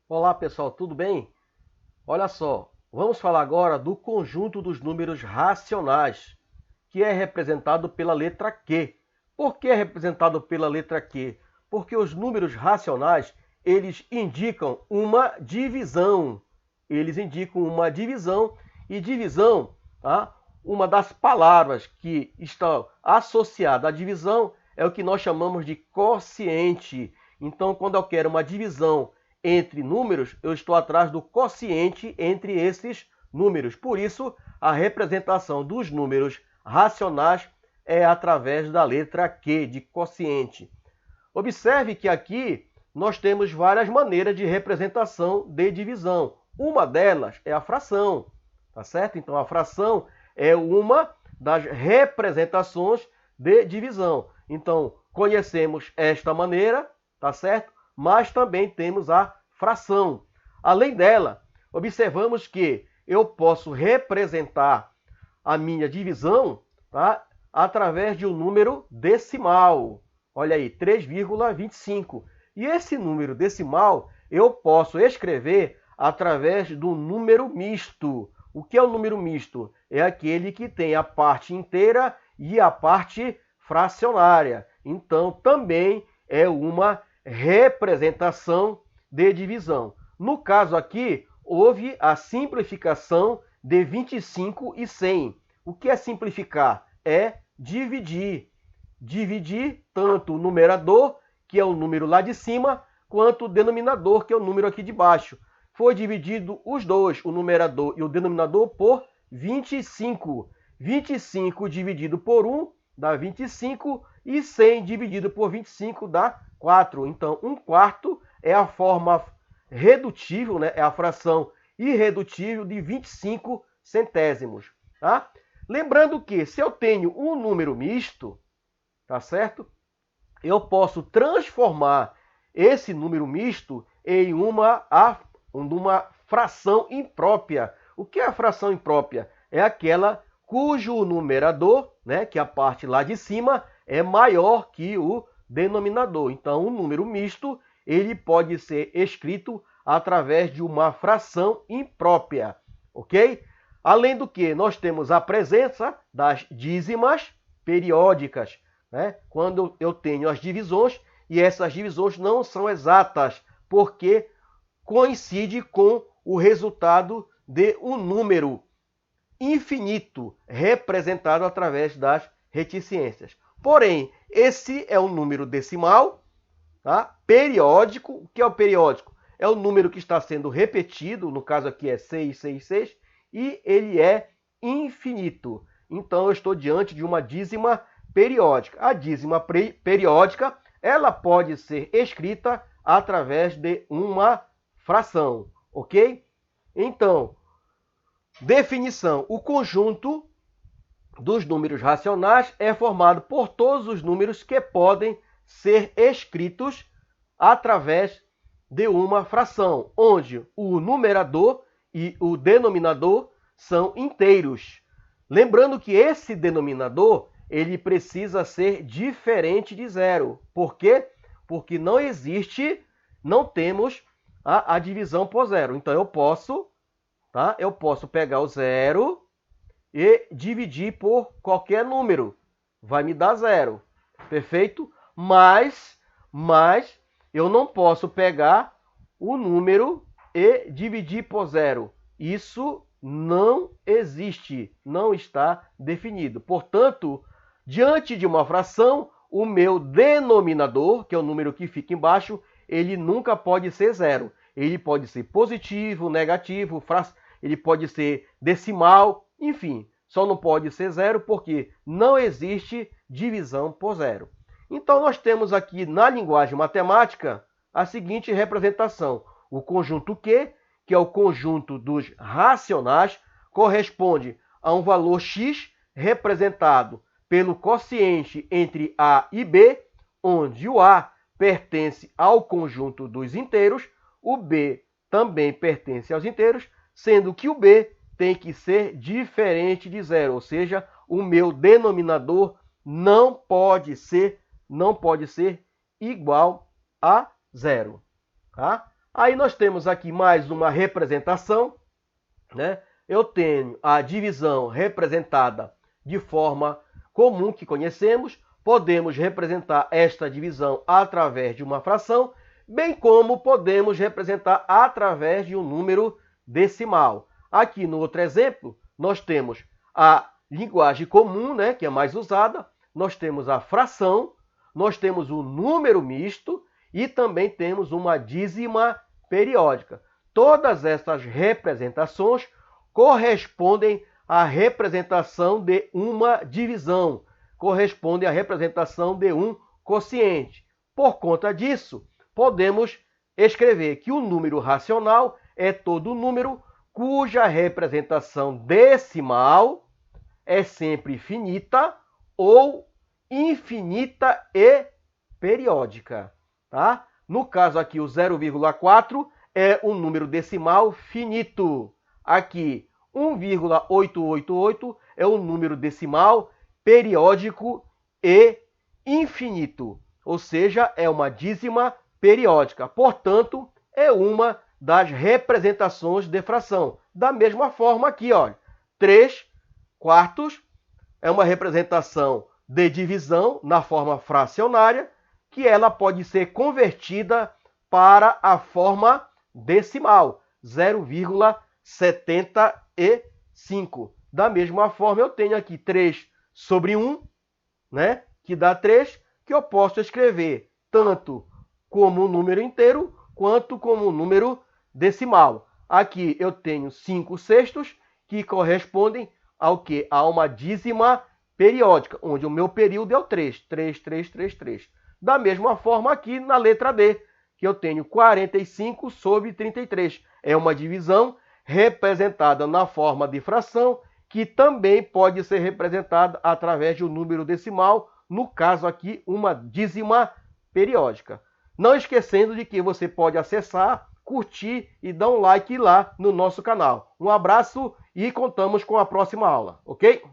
Olá pessoal, tudo bem? Olha só, vamos falar agora do conjunto dos números racionais, que é representado pela letra Q. Por que é representado pela letra Q? Porque os números racionais, eles indicam uma divisão. Eles indicam uma divisão e divisão, tá? Uma das palavras que estão associada à divisão é o que nós chamamos de quociente. Então, quando eu quero uma divisão entre números, eu estou atrás do quociente entre esses números. Por isso, a representação dos números racionais é através da letra Q, de quociente. Observe que aqui nós temos várias maneiras de representação de divisão. Uma delas é a fração, tá certo? Então, a fração é uma das representações de divisão. Então, conhecemos esta maneira, tá certo? Mas também temos a fração. Além dela, observamos que eu posso representar a minha divisão, tá, através de um número decimal. Olha aí, 3,25. E esse número decimal eu posso escrever através do número misto. O que é o número misto? É aquele que tem a parte inteira e a parte fracionária. Então, também é uma representação de divisão. No caso aqui, houve a simplificação de 25 e 100. O que é simplificar? É dividir. Dividir tanto o numerador, que é o número lá de cima, quanto o denominador, que é o número aqui de baixo. Foi dividido os dois, o numerador e o denominador, por 25. 25 dividido por 1 dá 25 e 100 dividido por 25 dá 4. Então, 1/4 é a forma redutível, né? É a fração irredutível de 25 centésimos. Tá? Lembrando que se eu tenho um número misto, tá certo? Eu posso transformar esse número misto em uma fração imprópria. O que é a fração imprópria? É aquela cujo numerador, né, que é a parte lá de cima, é maior que o denominador. Então, o número misto ele pode ser escrito através de uma fração imprópria, ok? Além do que, nós temos a presença das dízimas periódicas, né? Quando eu tenho as divisões, e essas divisões não são exatas, porque coincide com o resultado de um número infinito, representado através das reticências. Porém, esse é um número decimal, tá? Periódico. O que é o periódico? É o número que está sendo repetido, no caso aqui é 666, e ele é infinito. Então, eu estou diante de uma dízima periódica. A dízima periódica, ela pode ser escrita através de uma fração, ok? Então, definição: o conjunto dos números racionais é formado por todos os números que podem ser escritos através de uma fração, onde o numerador e o denominador são inteiros. Lembrando que esse denominador ele precisa ser diferente de zero. Por quê? Porque não temos a divisão por zero. Então eu posso pegar o zero e dividir por qualquer número. Vai me dar zero. Perfeito? Mas eu não posso pegar o número e dividir por zero. Isso não existe, não está definido. Portanto, diante de uma fração, o meu denominador, que é o número que fica embaixo, ele nunca pode ser zero. Ele pode ser positivo, negativo, ele pode ser decimal, enfim, só não pode ser zero porque não existe divisão por zero. Então, nós temos aqui na linguagem matemática a seguinte representação. O conjunto Q, que é o conjunto dos racionais, corresponde a um valor x representado pelo quociente entre A e B, onde o A pertence ao conjunto dos inteiros, o B também pertence aos inteiros, sendo que o B tem que ser diferente de zero, ou seja, o meu denominador não pode ser igual a zero. Tá? Aí nós temos aqui mais uma representação, né? Eu tenho a divisão representada de forma comum que conhecemos. Podemos representar esta divisão através de uma fração, bem como podemos representar através de um número decimal. Aqui no outro exemplo, nós temos a linguagem comum, né, que é mais usada, nós temos a fração, nós temos o número misto e também temos uma dízima periódica. Todas essas representações correspondem à representação de uma divisão, correspondem à representação de um quociente. Por conta disso, podemos escrever que o número racional é todo número cuja representação decimal é sempre finita ou infinita e periódica. Tá? No caso aqui, o 0,4 é um número decimal finito. Aqui, 1,888 é um número decimal periódico e infinito, ou seja, é uma dízima periódica. Portanto, é uma das representações de fração. Da mesma forma aqui, olha, 3/4 é uma representação de divisão na forma fracionária, que ela pode ser convertida para a forma decimal, 0,75. Da mesma forma, eu tenho aqui 3/1, né, que dá 3, que eu posso escrever tanto como um número inteiro, quanto como um número decimal. Aqui eu tenho 5/6, que correspondem ao quê? A uma dízima periódica, onde o meu período é o 3. 3, 3, 3, 3. Da mesma forma aqui na letra D, que eu tenho 45/33. É uma divisão representada na forma de fração, que também pode ser representada através de um número decimal, no caso aqui, uma dízima periódica. Não esquecendo de que você pode acessar, curtir e dar um like lá no nosso canal. Um abraço e contamos com a próxima aula, ok?